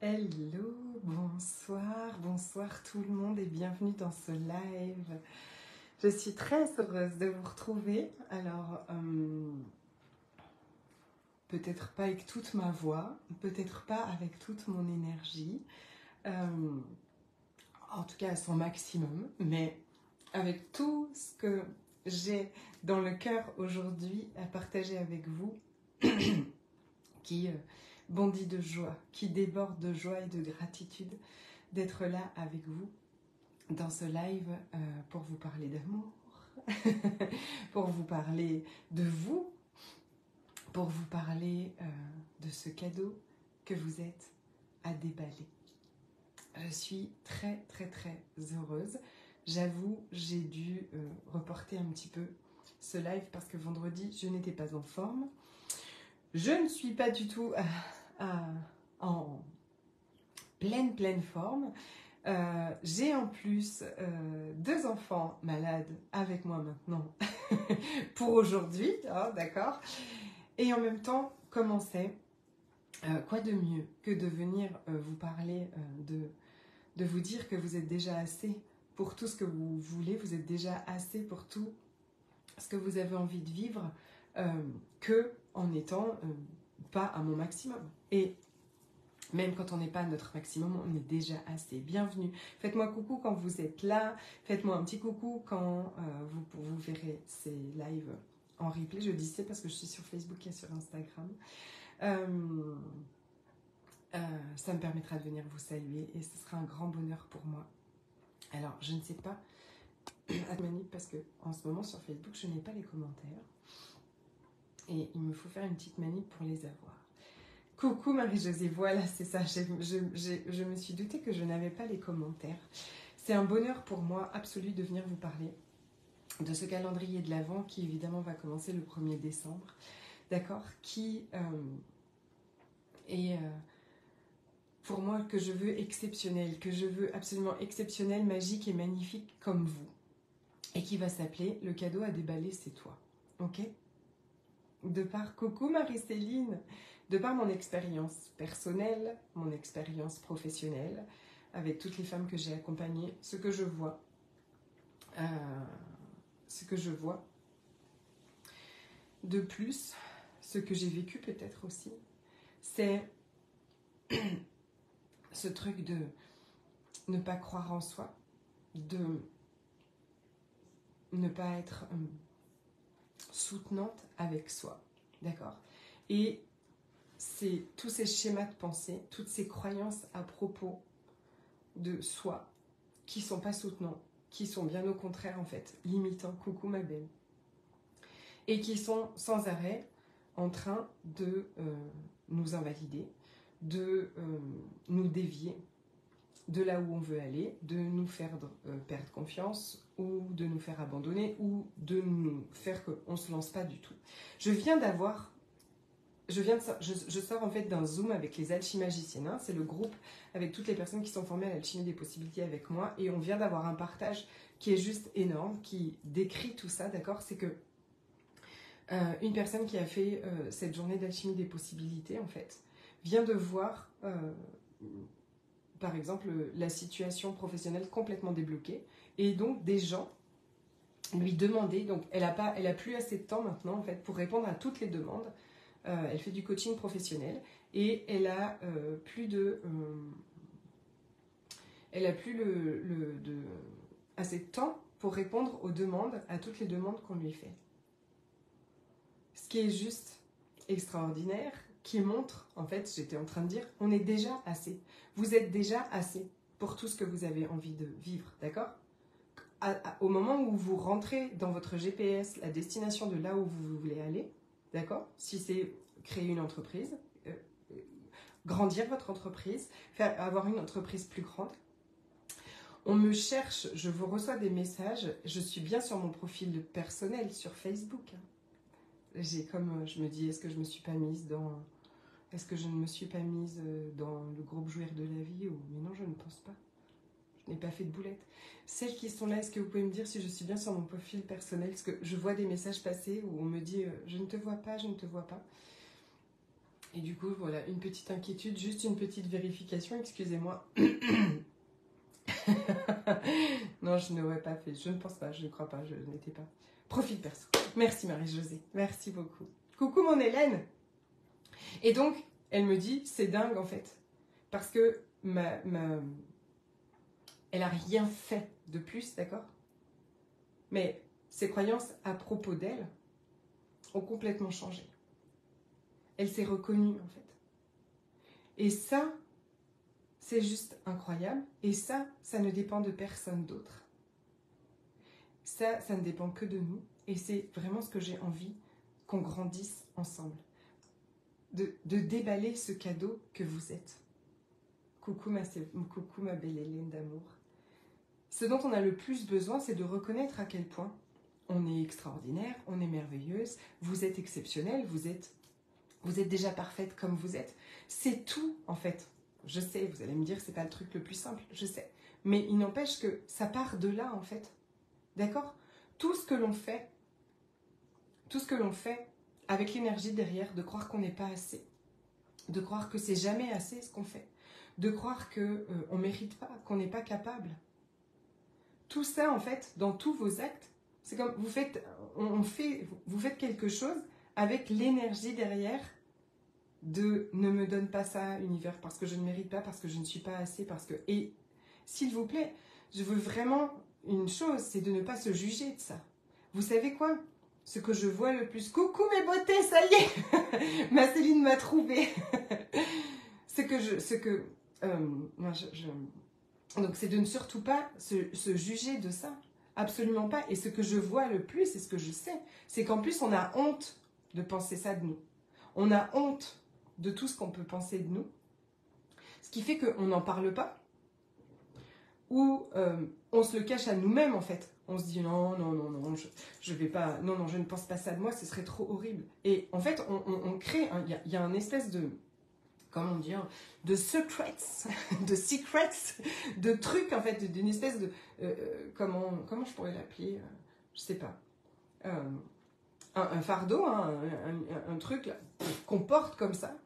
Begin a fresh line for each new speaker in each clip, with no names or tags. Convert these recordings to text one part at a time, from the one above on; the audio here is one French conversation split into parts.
Hello, bonsoir tout le monde et bienvenue dans ce live. Je suis très heureuse de vous retrouver. Alors, peut-être pas avec toute ma voix, peut-être pas avec toute mon énergie, en tout cas à son maximum, mais avec tout ce que j'ai dans le cœur aujourd'hui à partager avec vous, qui bondit de joie, qui déborde de joie et de gratitude d'être là avec vous dans ce live pour vous parler d'amour, pour vous parler de vous, pour vous parler de ce cadeau que vous êtes à déballer. Je suis très heureuse. J'avoue, j'ai dû reporter un petit peu ce live parce que vendredi, je n'étais pas en forme. Je ne suis pas du tout en pleine forme. J'ai en plus 2 enfants malades avec moi maintenant pour aujourd'hui, hein, d'accord. Et en même temps, comment c'est quoi de mieux que de venir vous parler de vous dire que vous êtes déjà assez pour tout ce que vous voulez, vous êtes déjà assez pour tout ce que vous avez envie de vivre, que en étant pas à mon maximum. Et même quand on n'est pas à notre maximum, on est déjà assez. Bienvenue. Faites-moi coucou quand vous êtes là. Faites-moi un petit coucou quand vous verrez ces lives en replay. Je dis c'est parce que je suis sur Facebook et sur Instagram. Ça me permettra de venir vous saluer et ce sera un grand bonheur pour moi. Alors, je ne sais pas à manip parce que en ce moment sur Facebook, je n'ai pas les commentaires. Et il me faut faire une petite manip pour les avoir. Coucou Marie-Josée, voilà, c'est ça. Je me suis doutée que je n'avais pas les commentaires. C'est un bonheur pour moi absolu de venir vous parler de ce calendrier de l'Avent qui évidemment va commencer le 1er décembre, d'accord, qui est pour moi que je veux exceptionnel, que je veux absolument exceptionnel, magique et magnifique comme vous, et qui va s'appeler Le cadeau à déballer, c'est toi, ok? De par, coucou Marie-Céline, de par mon expérience personnelle, mon expérience professionnelle, avec toutes les femmes que j'ai accompagnées, ce que je vois, de plus, ce que j'ai vécu peut-être aussi, c'est ce truc de ne pas croire en soi, de ne pas être soutenante avec soi, d'accord? Et c'est tous ces schémas de pensée, toutes ces croyances à propos de soi qui sont pas soutenants, qui sont bien au contraire en fait limitants, coucou ma belle, et qui sont sans arrêt en train de nous invalider, de nous dévier de là où on veut aller, de nous faire perdre confiance ou de nous faire abandonner ou de nous faire qu'on ne se lance pas du tout. Je sors en fait d'un Zoom avec les alchimagiciennes, hein. C'est le groupe avec toutes les personnes qui sont formées à l'alchimie des possibilités avec moi et on vient d'avoir un partage qui est juste énorme, qui décrit tout ça, d'accord? C'est que une personne qui a fait cette journée d'alchimie des possibilités en fait vient de voir par exemple la situation professionnelle complètement débloquée et donc des gens lui demandaient, donc elle a plus assez de temps maintenant en fait pour répondre à toutes les demandes. Elle fait du coaching professionnel et elle a plus assez de temps pour répondre aux demandes, à toutes les demandes qu'on lui fait. Ce qui est juste extraordinaire, qui montre, en fait, j'étais en train de dire, on est déjà assez. Vous êtes déjà assez pour tout ce que vous avez envie de vivre, d'accord? Au moment où vous rentrez dans votre GPS, la destination de là où vous voulez aller, d'accord? Si c'est créer une entreprise, grandir votre entreprise, avoir une entreprise plus grande. On me cherche, je vous reçois des messages, je suis bien sur mon profil personnel sur Facebook. Je me dis, est-ce que je ne me suis pas mise dans le groupe Jouir de la vie ou... Mais non, je ne pense pas. Je n'ai pas fait de boulette. Celles qui sont là, est-ce que vous pouvez me dire si je suis bien sur mon profil personnel? Parce que je vois des messages passer où on me dit je ne te vois pas, je ne te vois pas. Et du coup, voilà, une petite inquiétude, juste une petite vérification, excusez-moi. Non, je n'aurais pas fait, je ne pense pas, je ne crois pas, je n'étais pas. Profil perso. Merci Marie-Josée, merci beaucoup. Coucou mon Hélène. Et donc, elle me dit, c'est dingue en fait, parce que elle a rien fait de plus, d'accord? Mais ses croyances à propos d'elle ont complètement changé. Elle s'est reconnue en fait. Et ça, c'est juste incroyable. Et ça ne dépend de personne d'autre. Ça ne dépend que de nous. Et c'est vraiment ce que j'ai envie qu'on grandisse ensemble. De déballer ce cadeau que vous êtes. Coucou ma belle Hélène d'amour. Ce dont on a le plus besoin, c'est de reconnaître à quel point on est extraordinaire, on est merveilleuse, vous êtes exceptionnelle, vous êtes déjà parfaite comme vous êtes. C'est tout en fait. Je sais, vous allez me dire que c'est pas le truc le plus simple, je sais. Mais il n'empêche que ça part de là en fait. D'accord ? Tout ce que l'on fait avec l'énergie derrière, de croire qu'on n'est pas assez, de croire que c'est jamais assez ce qu'on fait, de croire qu'on ne mérite pas, qu'on n'est pas capable. Tout ça en fait, dans tous vos actes, c'est comme vous faites quelque chose avec l'énergie derrière de ne me donne pas ça, univers, parce que je ne mérite pas, parce que je ne suis pas assez, parce que... Et s'il vous plaît, je veux vraiment une chose, c'est de ne pas se juger de ça. Vous savez quoi ? Ce que je vois le plus... Coucou mes beautés, ça y est. Ma Céline m'a trouvé. Donc c'est de ne surtout pas se juger de ça. Absolument pas. Et ce que je vois le plus, et ce que je sais, c'est qu'en plus on a honte de penser ça de nous. On a honte de tout ce qu'on peut penser de nous. Ce qui fait qu'on n'en parle pas. Ou on se le cache à nous-mêmes en fait. On se dit non, je vais pas, non, je ne pense pas ça de moi, ce serait trop horrible. Et en fait, on crée, il y a un espèce de, comment dire, de secrets, de trucs en fait, d'une espèce de, comment je pourrais l'appeler, je sais pas, un fardeau, hein, un truc là, qu'on porte comme ça,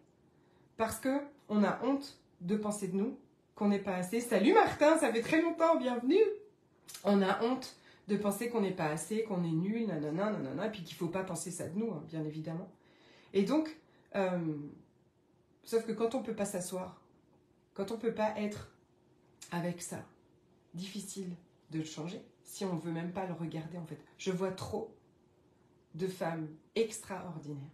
parce que on a honte de penser de nous, qu'on n'est pas assez. Salut Martin, ça fait très longtemps, bienvenue. On a honte de penser qu'on n'est pas assez, qu'on est nul, nanana, et puis qu'il ne faut pas penser ça de nous, hein, bien évidemment. Et donc, sauf que quand on ne peut pas s'asseoir, quand on ne peut pas être avec ça, difficile de le changer, si on ne veut même pas le regarder en fait. Je vois trop de femmes extraordinaires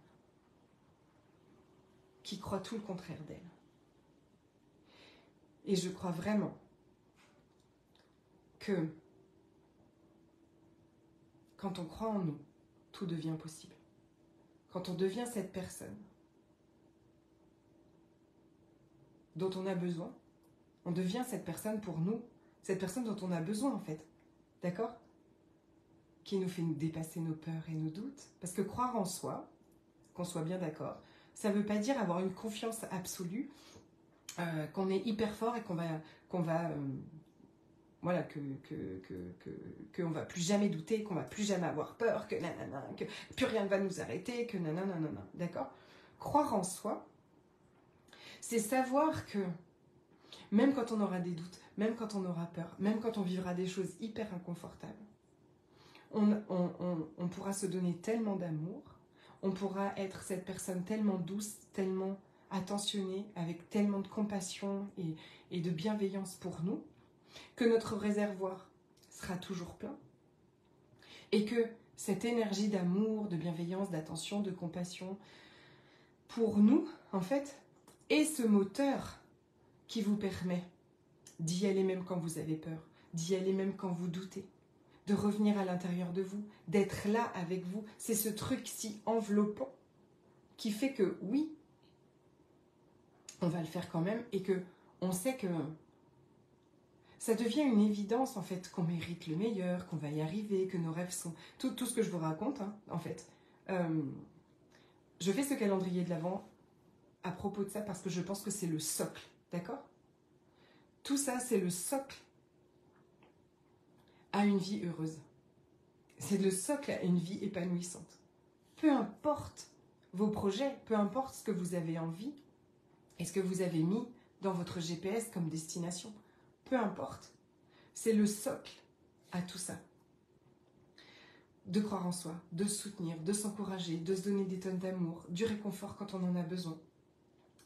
qui croient tout le contraire d'elles. Et je crois vraiment que quand on croit en nous, tout devient possible. Quand on devient cette personne dont on a besoin, on devient cette personne pour nous, cette personne dont on a besoin en fait. D'accord ? Qui nous fait dépasser nos peurs et nos doutes. Parce que croire en soi, qu'on soit bien d'accord, ça ne veut pas dire avoir une confiance absolue, qu'on est hyper fort et qu'on va voilà, qu'on va plus jamais douter, qu'on va plus jamais avoir peur, que nanana, que plus rien ne va nous arrêter, que nanana, d'accord ? Croire en soi, c'est savoir que même quand on aura des doutes, même quand on aura peur, même quand on vivra des choses hyper inconfortables, on pourra se donner tellement d'amour, on pourra être cette personne tellement douce, tellement attentionnée, avec tellement de compassion et de bienveillance pour nous, que notre réservoir sera toujours plein et que cette énergie d'amour, de bienveillance, d'attention, de compassion, pour nous, en fait, est ce moteur qui vous permet d'y aller même quand vous avez peur, d'y aller même quand vous doutez, de revenir à l'intérieur de vous, d'être là avec vous. C'est ce truc si enveloppant qui fait que, oui, on va le faire quand même et que on sait que ça devient une évidence, en fait, qu'on mérite le meilleur, qu'on va y arriver, que nos rêves sont... Tout ce que je vous raconte, hein, en fait. Je fais ce calendrier de l'Avent à propos de ça parce que je pense que c'est le socle, d'accord ? Tout ça, c'est le socle à une vie heureuse. C'est le socle à une vie épanouissante. Peu importe vos projets, peu importe ce que vous avez envie et ce que vous avez mis dans votre GPS comme destination. Peu importe. C'est le socle à tout ça. De croire en soi, de se soutenir, de s'encourager, de se donner des tonnes d'amour, du réconfort quand on en a besoin,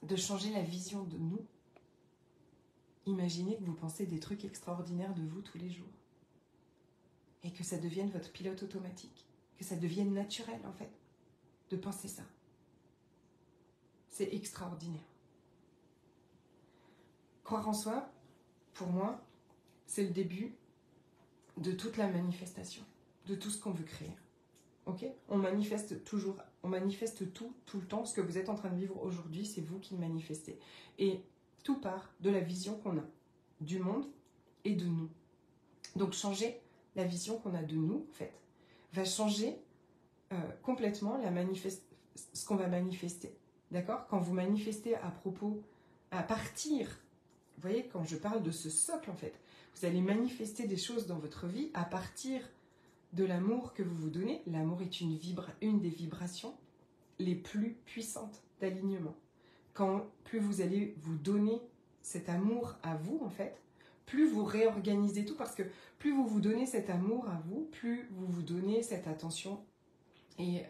de changer la vision de nous. Imaginez que vous pensez des trucs extraordinaires de vous tous les jours et que ça devienne votre pilote automatique, que ça devienne naturel en fait, de penser ça. C'est extraordinaire. Croire en soi, pour moi, c'est le début de toute la manifestation, de tout ce qu'on veut créer. Ok ? On manifeste toujours, on manifeste tout le temps. Ce que vous êtes en train de vivre aujourd'hui, c'est vous qui le manifestez. Et tout part de la vision qu'on a du monde et de nous. Donc changer la vision qu'on a de nous, en fait, va changer complètement ce qu'on va manifester. D'accord ? Quand vous manifestez à partir, vous voyez, quand je parle de ce socle, en fait, vous allez manifester des choses dans votre vie à partir de l'amour que vous vous donnez. L'amour est une des vibrations les plus puissantes d'alignement. Plus vous allez vous donner cet amour à vous, en fait, plus vous réorganisez tout, parce que plus vous vous donnez cet amour à vous, plus vous vous donnez cette attention et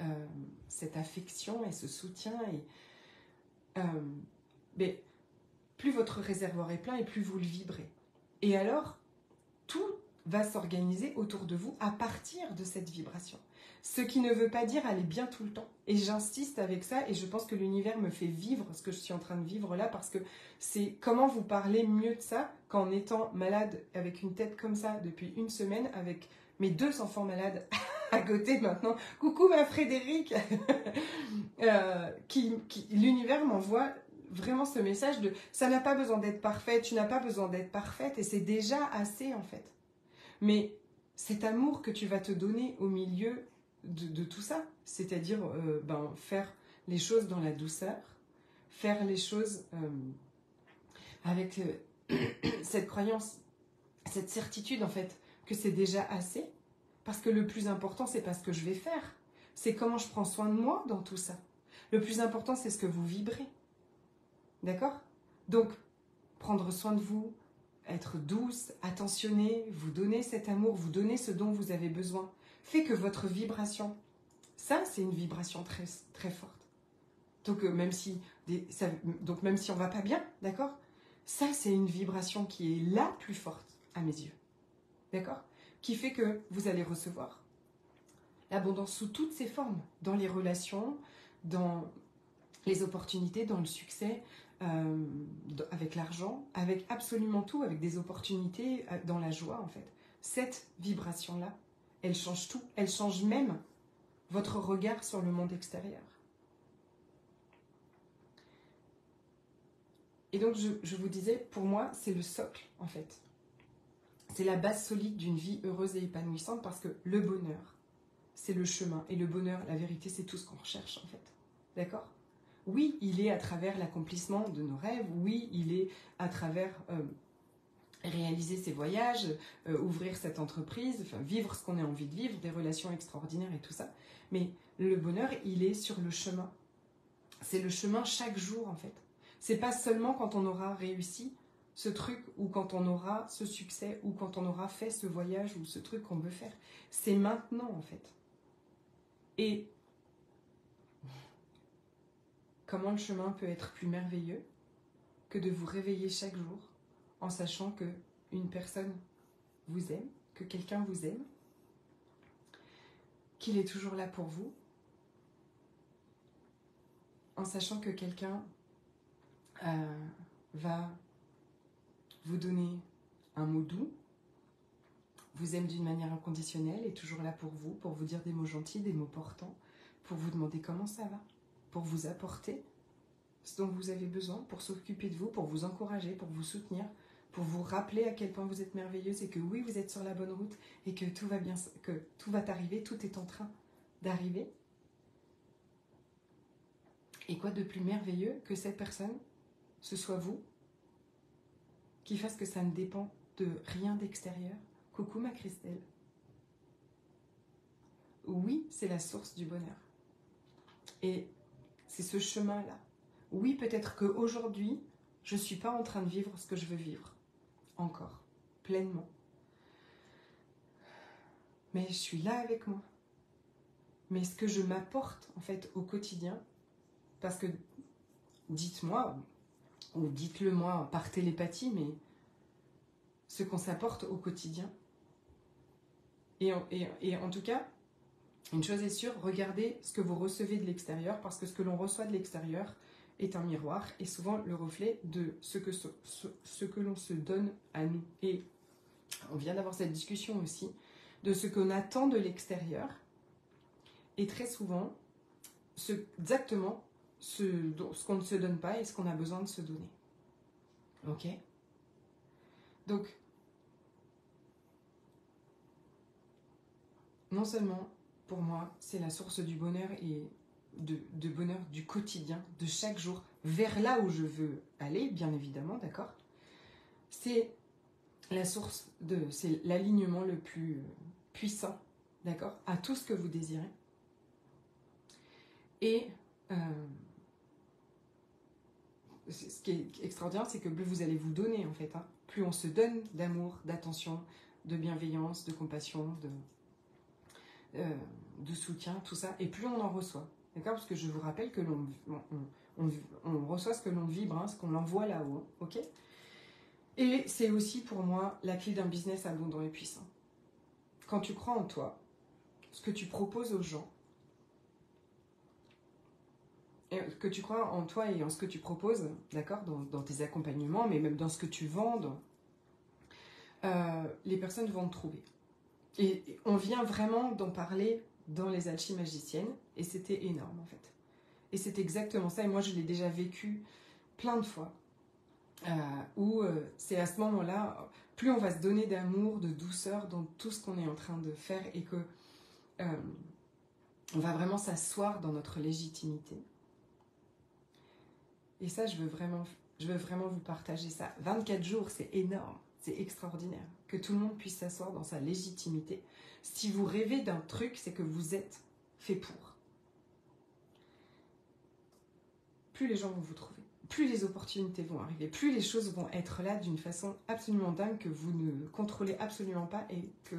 cette affection et ce soutien, mais plus votre réservoir est plein et plus vous le vibrez. Et alors, tout va s'organiser autour de vous à partir de cette vibration. Ce qui ne veut pas dire aller bien tout le temps. Et j'insiste avec ça, et je pense que l'univers me fait vivre ce que je suis en train de vivre là, parce que c'est comment vous parler mieux de ça qu'en étant malade avec une tête comme ça depuis une semaine, avec mes 2 enfants malades à côté maintenant. Coucou ma Frédéric l'univers m'envoie vraiment ce message de ça n'a pas besoin d'être parfait, tu n'as pas besoin d'être parfaite, et c'est déjà assez en fait. Mais cet amour que tu vas te donner au milieu de tout ça, c'est-à-dire faire les choses dans la douceur, faire les choses avec cette croyance, cette certitude en fait que c'est déjà assez, parce que le plus important c'est pas ce que je vais faire, c'est comment je prends soin de moi dans tout ça. Le plus important c'est ce que vous vibrez, d'accord ? Donc prendre soin de vous, être douce, attentionnée, vous donner cet amour, vous donner ce dont vous avez besoin, fait que votre vibration, ça c'est une vibration très, très forte. Donc même si on va pas bien, d'accord ? Ça c'est une vibration qui est la plus forte à mes yeux, d'accord ? Qui fait que vous allez recevoir l'abondance sous toutes ses formes, dans les relations, dans les opportunités, dans le succès, avec l'argent, avec absolument tout, avec des opportunités, dans la joie en fait. Cette vibration-là, elle change tout, elle change même votre regard sur le monde extérieur. Et donc je vous disais, pour moi, c'est le socle en fait. C'est la base solide d'une vie heureuse et épanouissante, parce que le bonheur, c'est le chemin. Et le bonheur, la vérité, c'est tout ce qu'on recherche en fait. D'accord ? Oui, il est à travers l'accomplissement de nos rêves. Oui, il est à travers réaliser ses voyages, ouvrir cette entreprise, enfin, vivre ce qu'on a envie de vivre, des relations extraordinaires et tout ça. Mais le bonheur, il est sur le chemin. C'est le chemin chaque jour en fait. C'est pas seulement quand on aura réussi ce truc, ou quand on aura ce succès, ou quand on aura fait ce voyage, ou ce truc qu'on veut faire. C'est maintenant en fait. Et comment le chemin peut être plus merveilleux que de vous réveiller chaque jour en sachant que une personne vous aime, que quelqu'un vous aime, qu'il est toujours là pour vous, en sachant que quelqu'un va vous donner un mot doux, vous aime d'une manière inconditionnelle, est toujours là pour vous dire des mots gentils, des mots portants, pour vous demander comment ça va, pour vous apporter ce dont vous avez besoin, pour s'occuper de vous, pour vous encourager, pour vous soutenir, pour vous rappeler à quel point vous êtes merveilleuse et que oui, vous êtes sur la bonne route et que tout va bien, que tout va arriver, tout est en train d'arriver. Et quoi de plus merveilleux que cette personne, ce soit vous, qui fasse que ça ne dépend de rien d'extérieur. Coucou ma Christelle. Oui, c'est la source du bonheur. Et c'est ce chemin-là. Oui, peut-être qu'aujourd'hui, je ne suis pas en train de vivre ce que je veux vivre, encore, pleinement. Mais je suis là avec moi. Mais ce que je m'apporte, en fait, au quotidien, parce que, dites-moi, ou dites-le moi par télépathie, mais ce qu'on s'apporte au quotidien. Et en tout cas, une chose est sûre, regardez ce que vous recevez de l'extérieur, parce que ce que l'on reçoit de l'extérieur est un miroir, et souvent le reflet de ce que l'on se donne à nous. Et on vient d'avoir cette discussion aussi, de ce qu'on attend de l'extérieur, et très souvent, exactement ce qu'on ne se donne pas et ce qu'on a besoin de se donner. Ok? Donc, non seulement, pour moi, c'est la source du bonheur et de bonheur du quotidien, de chaque jour, vers là où je veux aller, bien évidemment, d'accord? C'est la source c'est l'alignement le plus puissant, d'accord? À tout ce que vous désirez. Et ce qui est extraordinaire, c'est que plus vous allez vous donner, en fait, hein, plus on se donne d'amour, d'attention, de bienveillance, de compassion, de soutien, tout ça, et plus on en reçoit. D'accord? Parce que je vous rappelle que on reçoit ce que l'on vibre, hein, ce qu'on envoie là-haut. Ok? Et c'est aussi pour moi la clé d'un business abondant et puissant. Quand tu crois en toi, ce que tu proposes aux gens, et que tu crois en toi et en ce que tu proposes, d'accord, dans tes accompagnements, mais même dans ce que tu vends, les personnes vont te trouver. Et on vient vraiment d'en parler dans les Alchimagiciennes, et c'était énorme en fait. Et c'est exactement ça, et moi je l'ai déjà vécu plein de fois, où c'est à ce moment-là, plus on va se donner d'amour, de douceur dans tout ce qu'on est en train de faire, et que on va vraiment s'asseoir dans notre légitimité. Et ça, je veux vraiment vous partager ça. 24 jours, c'est énorme, c'est extraordinaire. Que tout le monde puisse s'asseoir dans sa légitimité. Si vous rêvez d'un truc, c'est que vous êtes fait pour. Plus les gens vont vous trouver, plus les opportunités vont arriver, plus les choses vont être là d'une façon absolument dingue que vous ne contrôlez absolument pas et que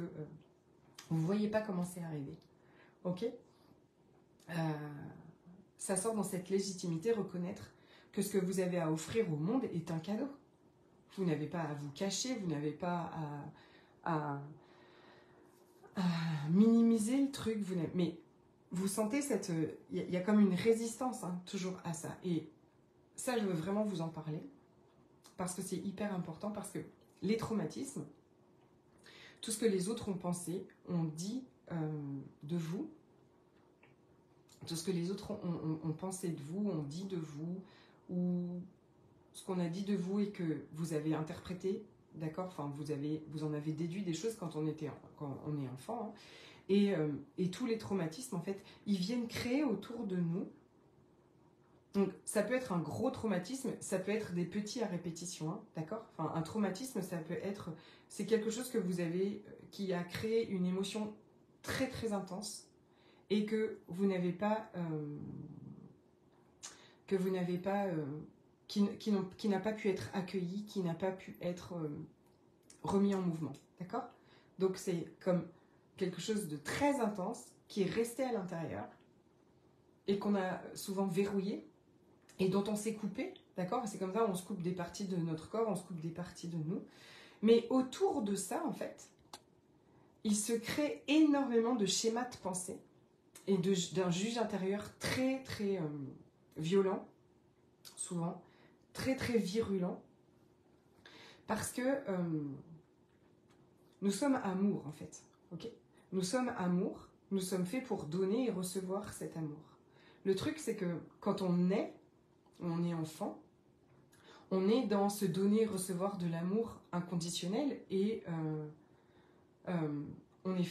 vous ne voyez pas comment c'est arrivé. Ok ? Ça sort dans cette légitimité, reconnaître que ce que vous avez à offrir au monde est un cadeau. Vous n'avez pas à vous cacher, vous n'avez pas à minimiser le truc. Mais vous sentez cette... Il y a comme une résistance, hein, toujours à ça. Et ça, je veux vraiment vous en parler, parce que c'est hyper important, parce que les traumatismes, tout ce que les autres ont pensé, ont dit de vous, tout ce que les autres ont pensé de vous, ont dit de vous, ou ce qu'on a dit de vous et que vous avez interprété, d'accord, enfin vous en avez déduit des choses quand on est enfant, hein, et tous les traumatismes en fait, ils viennent créer autour de nous. Donc ça peut être un gros traumatisme, ça peut être des petits à répétition, hein, d'accord. Enfin un traumatisme, ça peut être, c'est quelque chose que vous avez, qui a créé une émotion très très intense et que vous n'avez pas, qui n'a pas pu être accueilli, qui n'a pas pu être remis en mouvement, d'accord? Donc c'est comme quelque chose de très intense qui est resté à l'intérieur et qu'on a souvent verrouillé et dont on s'est coupé, d'accord? C'est comme ça, on se coupe des parties de notre corps, on se coupe des parties de nous. Mais autour de ça, en fait, il se crée énormément de schémas de pensée et d'un juge intérieur très, très violent, souvent, très, très virulent, parce que nous sommes amour, en fait. Okay, nous sommes amour, nous sommes faits pour donner et recevoir cet amour. Le truc, c'est que quand on est enfant, on est dans ce donner et recevoir de l'amour inconditionnel et on est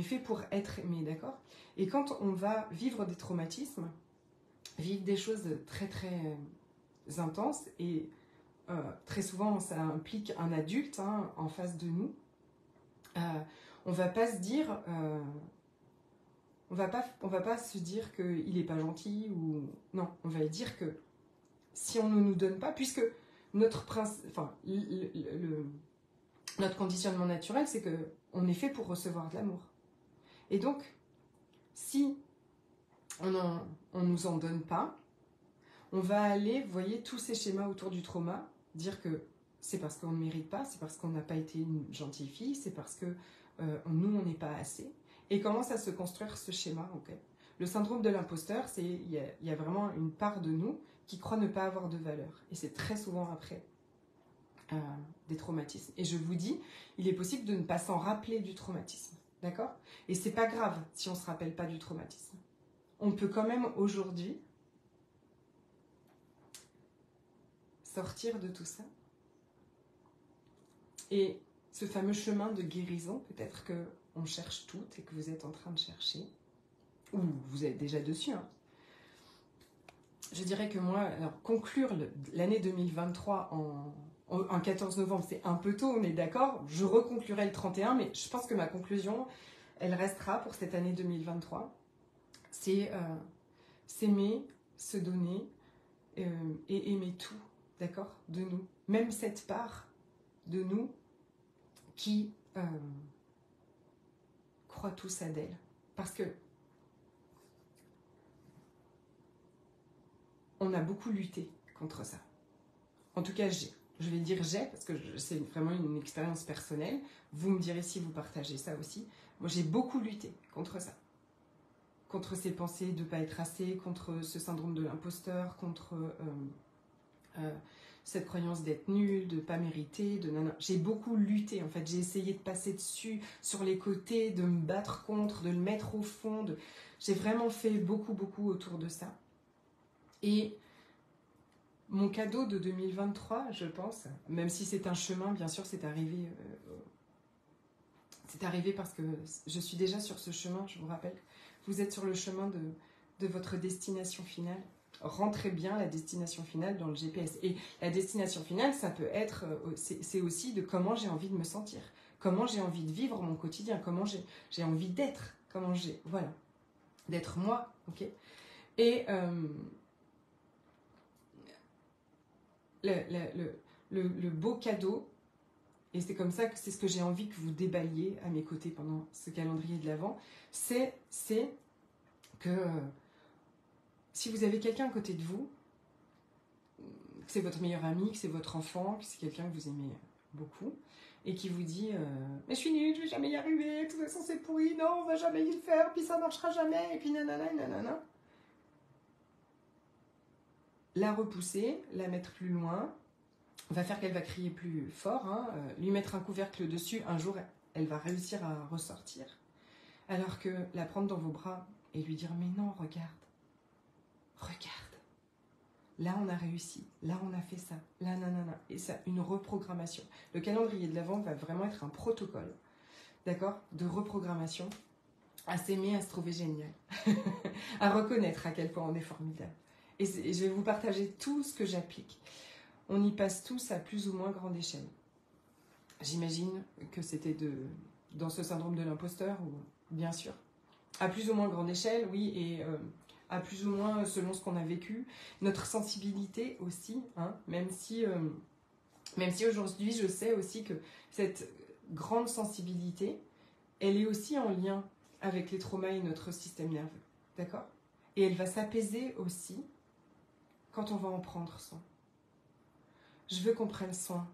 fait pour être aimé, d'accord? Et quand on va vivre des traumatismes, vivre des choses très très intenses et très souvent ça implique un adulte, hein, en face de nous, on va pas se dire on va pas se dire qu'il n'est pas gentil ou non, on va dire que si on ne nous donne pas, puisque notre notre conditionnement naturel, c'est que on est fait pour recevoir de l'amour. Et donc, si on nous en donne pas, on va aller, vous voyez, tous ces schémas autour du trauma, dire que c'est parce qu'on ne mérite pas, c'est parce qu'on n'a pas été une gentille fille, c'est parce que nous, on n'est pas assez. Et commence à se construire ce schéma. Okay. Le syndrome de l'imposteur, il y a vraiment une part de nous qui croit ne pas avoir de valeur. Et c'est très souvent après des traumatismes. Et je vous dis, il est possible de ne pas s'en rappeler du traumatisme. D'accord? Et c'est pas grave si on ne se rappelle pas du traumatisme. On peut quand même aujourd'hui sortir de tout ça. Et ce fameux chemin de guérison, peut-être qu'on cherche toutes et que vous êtes en train de chercher, ou vous êtes déjà dessus. Hein. Je dirais que moi, alors conclure l'année 2023 en 14 novembre, c'est un peu tôt, on est d'accord. Je reconclurai le 31, mais je pense que ma conclusion, elle restera pour cette année 2023. C'est s'aimer, se donner et aimer tout, d'accord, de nous. Même cette part de nous qui croit tous à d'elle. Parce que on a beaucoup lutté contre ça. En tout cas, je vais dire j'ai, parce que c'est vraiment une expérience personnelle. Vous me direz si vous partagez ça aussi. Moi, j'ai beaucoup lutté contre ça. Contre ces pensées de ne pas être assez, contre ce syndrome de l'imposteur, contre cette croyance d'être nulle, de ne pas mériter, de nana. J'ai beaucoup lutté, en fait. J'ai essayé de passer dessus, sur les côtés, de me battre contre, de le mettre au fond. J'ai vraiment fait beaucoup, beaucoup autour de ça. Et mon cadeau de 2023, je pense, même si c'est un chemin, bien sûr, c'est arrivé parce que je suis déjà sur ce chemin, je vous rappelle. Vous êtes sur le chemin de votre destination finale. Rentrez bien la destination finale dans le GPS. Et la destination finale, ça peut être, c'est aussi de comment j'ai envie de me sentir, comment j'ai envie de vivre mon quotidien, comment j'ai envie d'être, voilà, d'être moi, ok. Et le beau cadeau, et c'est comme ça que c'est ce que j'ai envie que vous déballiez à mes côtés pendant ce calendrier de l'Avent, c'est que si vous avez quelqu'un à côté de vous, que c'est votre meilleur ami, que c'est votre enfant, que c'est quelqu'un que vous aimez beaucoup, et qui vous dit mais je suis nulle, je vais jamais y arriver, de toute façon c'est pourri, non, on va jamais y le faire, puis ça marchera jamais, et puis nanana, nanana. La repousser, la mettre plus loin, va faire qu'elle va crier plus fort, hein, lui mettre un couvercle dessus, un jour elle va réussir à ressortir. Alors que la prendre dans vos bras et lui dire mais non, regarde, là on a réussi, là on a fait ça, là nanana, et ça, une reprogrammation. Le calendrier de l'Avent va vraiment être un protocole, d'accord, de reprogrammation, à s'aimer, à se trouver génial, à reconnaître à quel point on est formidable. Et je vais vous partager tout ce que j'applique. On y passe tous à plus ou moins grande échelle. J'imagine que c'était dans ce syndrome de l'imposteur, ou bien sûr, à plus ou moins grande échelle, oui, et à plus ou moins selon ce qu'on a vécu. Notre sensibilité aussi, hein, même si aujourd'hui je sais aussi que cette grande sensibilité, elle est aussi en lien avec les traumas et notre système nerveux, d'accord ? Et elle va s'apaiser aussi quand on va en prendre soin. Je veux qu'on prenne soin.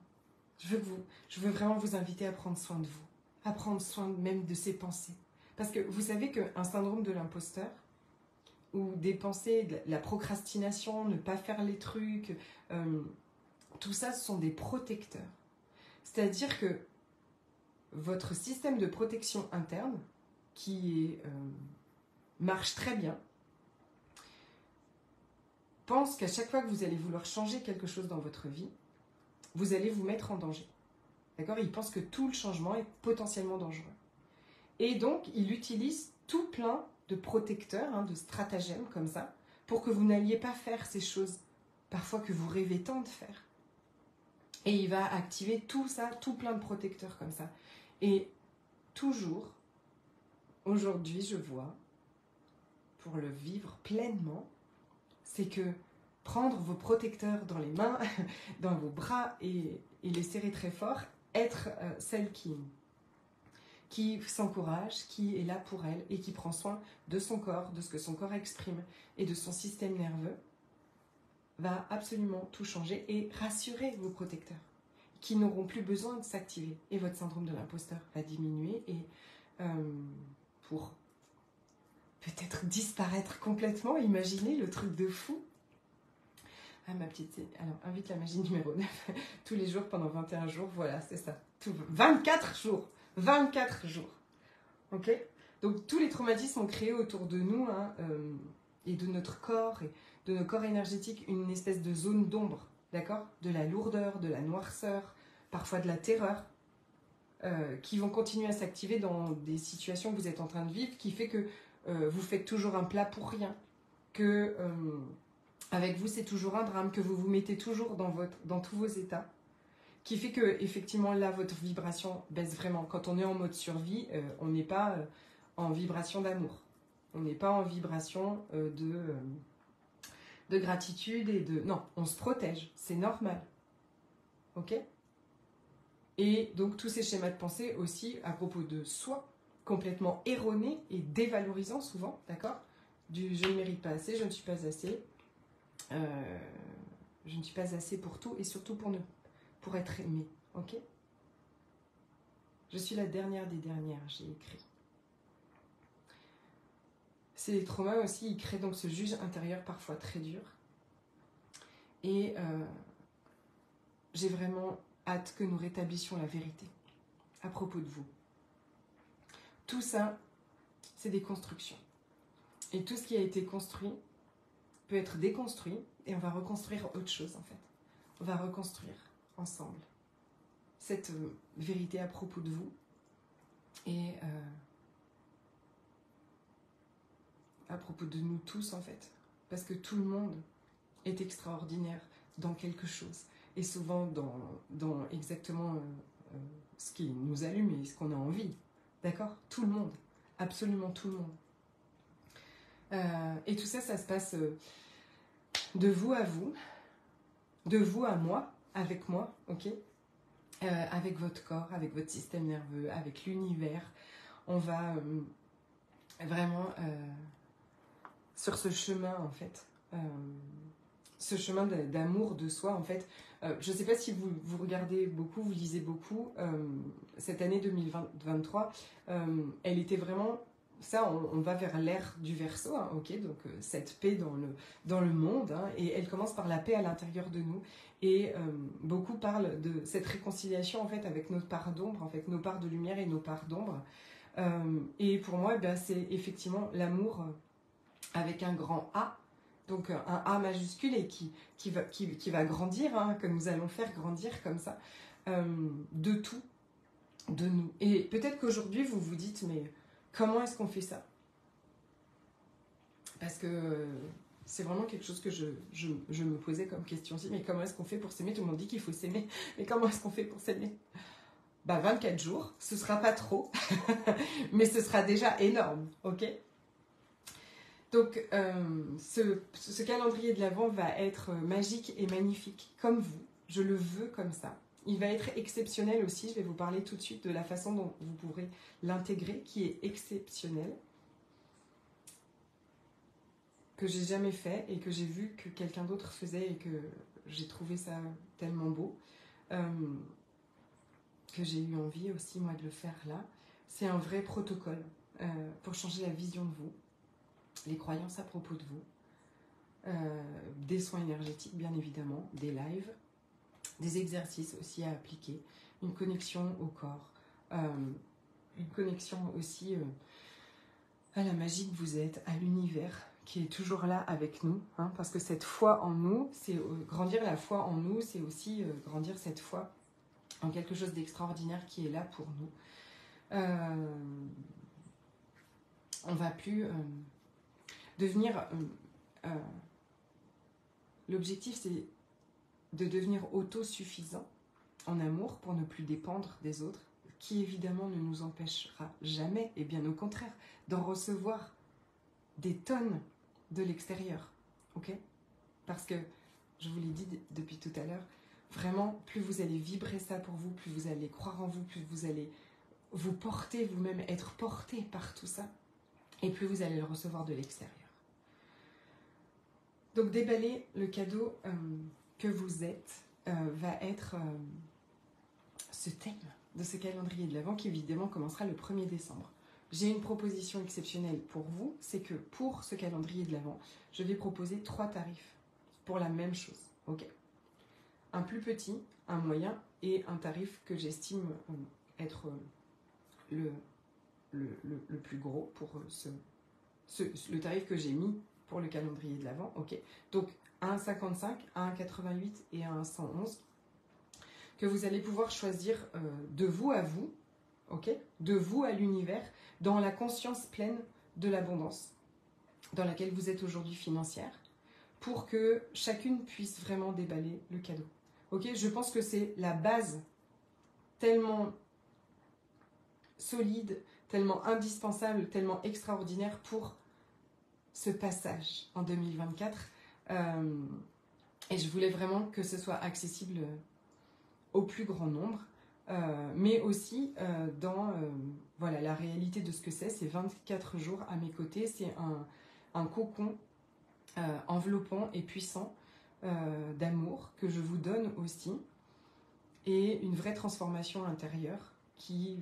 Je veux vraiment vous inviter à prendre soin de vous, à prendre soin même de ces pensées. Parce que vous savez qu'un syndrome de l'imposteur, ou des pensées, de la procrastination, ne pas faire les trucs, tout ça, ce sont des protecteurs. C'est-à-dire que votre système de protection interne, qui marche très bien, pense qu'à chaque fois que vous allez vouloir changer quelque chose dans votre vie, vous allez vous mettre en danger. D'accord ? Il pense que tout le changement est potentiellement dangereux. Et donc, il utilise tout plein de protecteurs, hein, de stratagèmes comme ça, pour que vous n'alliez pas faire ces choses, parfois que vous rêvez tant de faire. Et il va activer tout ça, tout plein de protecteurs comme ça. Et toujours, aujourd'hui, je vois pour le vivre pleinement, c'est que prendre vos protecteurs dans les mains, dans vos bras et les serrer très fort, être celle qui s'encourage, qui est là pour elle et qui prend soin de son corps, de ce que son corps exprime et de son système nerveux, va absolument tout changer et rassurer vos protecteurs, qui n'auront plus besoin de s'activer. Et votre syndrome de l'imposteur va diminuer et pour peut-être disparaître complètement, imaginez le truc de fou. Ah, ma petite, alors invite la magie numéro 9, tous les jours pendant 21 jours, voilà, c'est ça. 24 jours, 24 jours. Ok? Donc tous les traumatismes ont créé autour de nous, hein, et de notre corps, et de nos corps énergétiques, une espèce de zone d'ombre, d'accord? De la lourdeur, de la noirceur, parfois de la terreur, qui vont continuer à s'activer dans des situations que vous êtes en train de vivre, qui fait que vous faites toujours un plat pour rien, que avec vous c'est toujours un drame, que vous vous mettez toujours dans tous vos états, qui fait que effectivement là votre vibration baisse vraiment. Quand on est en mode survie, on n'est pas en vibration d'amour, on n'est pas en vibration de gratitude et de... Non, on se protège, c'est normal. Ok? Et donc tous ces schémas de pensée aussi à propos de soi, complètement erronés et dévalorisants souvent, d'accord? Du je ne mérite pas assez, je ne suis pas assez, je ne suis pas assez pour tout et surtout pour être aimée, ok? Je suis la dernière des dernières, j'ai écrit. Ces traumas aussi, ils créent donc ce juge intérieur parfois très dur. Et j'ai vraiment hâte que nous rétablissions la vérité à propos de vous. Tout ça, c'est des constructions. Et tout ce qui a été construit peut être déconstruit et on va reconstruire autre chose en fait. On va reconstruire ensemble cette vérité à propos de vous et à propos de nous tous en fait. Parce que tout le monde est extraordinaire dans quelque chose et souvent dans exactement ce qui nous allume et ce qu'on a envie. D'accord? Tout le monde. Absolument tout le monde. Et tout ça, ça se passe de vous à vous, de vous à moi, avec moi, ok? Avec votre corps, avec votre système nerveux, avec l'univers. On va vraiment sur ce chemin, en fait, ce chemin d'amour de soi, en fait. Je ne sais pas si vous regardez beaucoup, vous lisez beaucoup. Cette année 2023, elle était vraiment... Ça, on va vers l'ère du Verseau, hein, ok, donc cette paix dans le monde, hein, et elle commence par la paix à l'intérieur de nous. Et beaucoup parlent de cette réconciliation en fait avec notre part d'ombre, en fait, nos parts de lumière et nos parts d'ombre. Et pour moi, ben, c'est effectivement l'amour avec un grand A, donc un A majuscule et qui va grandir, hein, que nous allons faire grandir comme ça, de tout, de nous. Et peut-être qu'aujourd'hui, vous vous dites, mais comment est-ce qu'on fait ça? Parce que c'est vraiment quelque chose que je me posais comme question aussi. Mais comment est-ce qu'on fait pour s'aimer? Tout le monde dit qu'il faut s'aimer. Mais comment est-ce qu'on fait pour s'aimer? Bah 24 jours, ce sera pas trop. Mais ce sera déjà énorme, ok? Donc ce calendrier de l'Avent va être magique et magnifique, comme vous. Je le veux comme ça. Il va être exceptionnel aussi. Je vais vous parler tout de suite de la façon dont vous pourrez l'intégrer, qui est exceptionnelle, que j'ai jamais fait et que j'ai vu que quelqu'un d'autre faisait et que j'ai trouvé ça tellement beau, que j'ai eu envie aussi moi de le faire là. C'est un vrai protocole pour changer la vision de vous, les croyances à propos de vous, des soins énergétiques bien évidemment, des lives, des exercices aussi à appliquer, une connexion au corps, une connexion aussi à la magie que vous êtes, à l'univers qui est toujours là avec nous, hein, parce que cette foi en nous, c'est grandir la foi en nous, c'est aussi grandir cette foi en quelque chose d'extraordinaire qui est là pour nous. On va plus devenir... l'objectif, c'est de devenir autosuffisant en amour pour ne plus dépendre des autres, qui évidemment ne nous empêchera jamais, et bien au contraire, d'en recevoir des tonnes de l'extérieur, ok? Parce que, je vous l'ai dit depuis tout à l'heure, vraiment, plus vous allez vibrer ça pour vous, plus vous allez croire en vous, plus vous allez vous porter vous-même, être porté par tout ça, et plus vous allez le recevoir de l'extérieur. Donc déballer le cadeau que vous êtes va être ce thème de ce calendrier de l'Avent qui évidemment commencera le 1er décembre. J'ai une proposition exceptionnelle pour vous, c'est que pour ce calendrier de l'Avent, je vais proposer 3 tarifs pour la même chose. Ok. Un plus petit, un moyen et un tarif que j'estime être le plus gros pour le tarif que j'ai mis pour le calendrier de l'Avent. Ok. Donc un 1,55, un 1,88 et un 111 que vous allez pouvoir choisir de vous à vous, ok, de vous à l'univers, dans la conscience pleine de l'abondance dans laquelle vous êtes aujourd'hui financière, pour que chacune puisse vraiment déballer le cadeau. Ok, je pense que c'est la base tellement solide, tellement indispensable, tellement extraordinaire pour ce passage en 2024. Et je voulais vraiment que ce soit accessible au plus grand nombre, mais aussi dans voilà, la réalité de ce que c'est 24 jours à mes côtés, c'est un cocon enveloppant et puissant d'amour que je vous donne aussi, et une vraie transformation intérieure qui,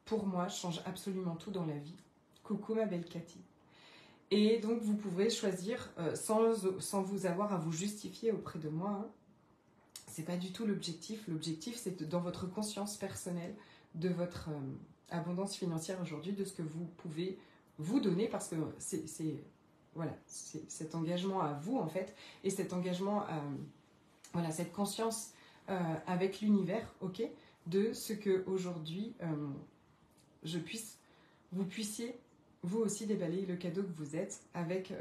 pour moi, change absolument tout dans la vie. Coucou ma belle Cathy. Et donc vous pouvez choisir sans vous avoir à vous justifier auprès de moi, hein. C'est pas du tout l'objectif. L'objectif, c'est dans votre conscience personnelle de votre abondance financière aujourd'hui, de ce que vous pouvez vous donner, parce que c'est voilà, c'est cet engagement à vous en fait, et cet engagement à voilà, cette conscience avec l'univers, ok, de ce que aujourd'hui vous puissiez vous aussi déballer le cadeau que vous êtes avec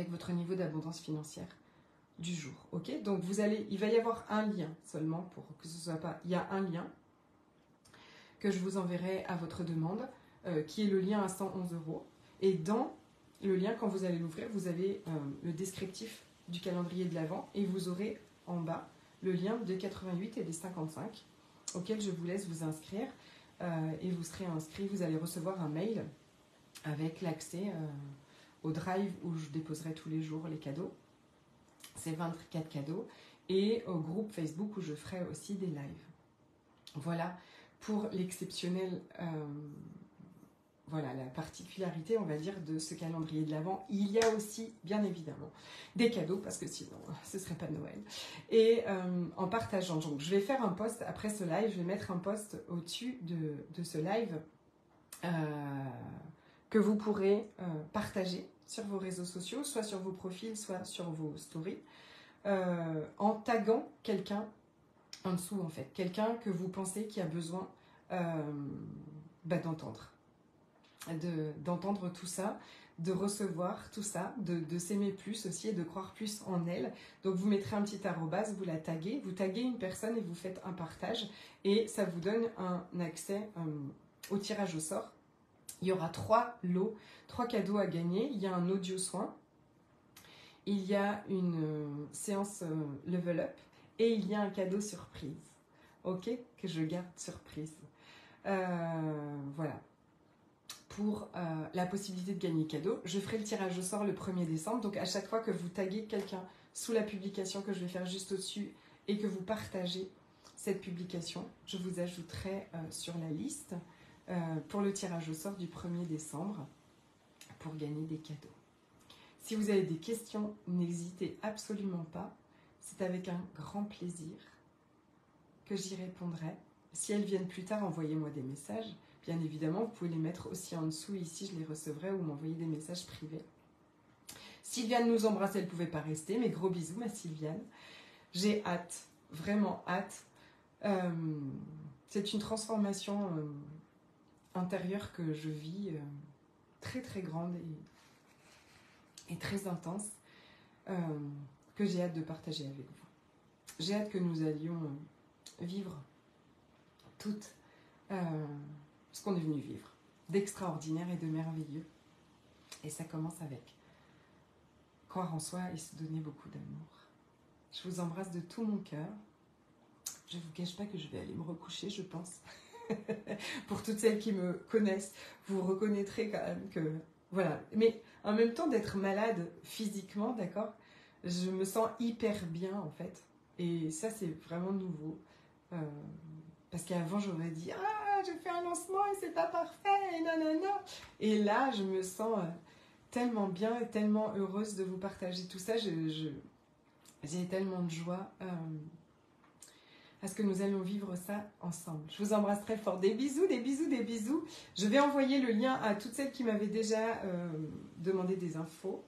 votre niveau d'abondance financière du jour, ok. Donc il va y avoir un lien seulement pour que ce soit pas, il y a un lien que je vous enverrai à votre demande, qui est le lien à 111 €. Et dans le lien, quand vous allez l'ouvrir, vous avez le descriptif du calendrier de l'Avent, et vous aurez en bas le lien des 88 et des 55, auquel je vous laisse vous inscrire, et vous serez inscrit, vous allez recevoir un mail avec l'accès au drive où je déposerai tous les jours les cadeaux. C'est 24 cadeaux, et au groupe Facebook où je ferai aussi des lives. Voilà pour l'exceptionnel, voilà la particularité, on va dire, de ce calendrier de l'Avent. Il y a aussi, bien évidemment, des cadeaux, parce que sinon, ce ne serait pas Noël. Et en partageant, donc je vais faire un post après ce live, je vais mettre un post au-dessus de ce live que vous pourrez partager sur vos réseaux sociaux, soit sur vos profils, soit sur vos stories, en taguant quelqu'un en dessous, en fait, quelqu'un que vous pensez qui a besoin d'entendre tout ça, de recevoir tout ça, de s'aimer plus aussi, et de croire plus en elle. Donc vous mettrez un petit arrobase, vous la taguez, vous taguez une personne et vous faites un partage, et ça vous donne un accès au tirage au sort. Il y aura 3 lots, 3 cadeaux à gagner. Il y a un audio soin, il y a une séance level up, et il y a un cadeau surprise, ok, que je garde surprise. Voilà, pour la possibilité de gagner cadeau. Je ferai le tirage au sort le 1er décembre, donc à chaque fois que vous taguez quelqu'un sous la publication que je vais faire juste au-dessus, et que vous partagez cette publication, je vous ajouterai sur la liste pour le tirage au sort du 1er décembre, pour gagner des cadeaux. Si vous avez des questions, n'hésitez absolument pas. C'est avec un grand plaisir que j'y répondrai. Si elles viennent plus tard, envoyez-moi des messages. Bien évidemment, vous pouvez les mettre aussi en dessous. Ici, je les recevrai, ou m'envoyer des messages privés. Sylviane nous embrasse, elle ne pouvait pas rester. Mais gros bisous, ma Sylviane. J'ai hâte, vraiment hâte. C'est une transformation intérieure que je vis, très très grande et très intense, que j'ai hâte de partager avec vous. J'ai hâte que nous allions vivre toutes ce qu'on est venu vivre, d'extraordinaire et de merveilleux. Et ça commence avec croire en soi et se donner beaucoup d'amour. Je vous embrasse de tout mon cœur. Je ne vous cache pas que je vais aller me recoucher, je pense. Pour toutes celles qui me connaissent, vous reconnaîtrez quand même que... Voilà. Mais en même temps, d'être malade physiquement, d'accord, je me sens hyper bien, en fait. Et ça, c'est vraiment nouveau. Parce qu'avant, j'aurais dit « Ah, je fais un lancement et c'est pas parfait, et nanana ». Et là, je me sens tellement bien et tellement heureuse de vous partager tout ça. J'ai tellement de joie parce que nous allons vivre ça ensemble. Je vous embrasse très fort. Des bisous, des bisous, des bisous. Je vais envoyer le lien à toutes celles qui m'avaient déjà demandé des infos.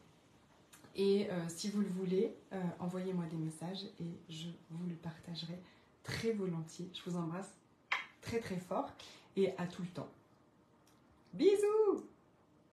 Et si vous le voulez, envoyez-moi des messages et je vous le partagerai très volontiers. Je vous embrasse très très fort et à tout le temps. Bisous!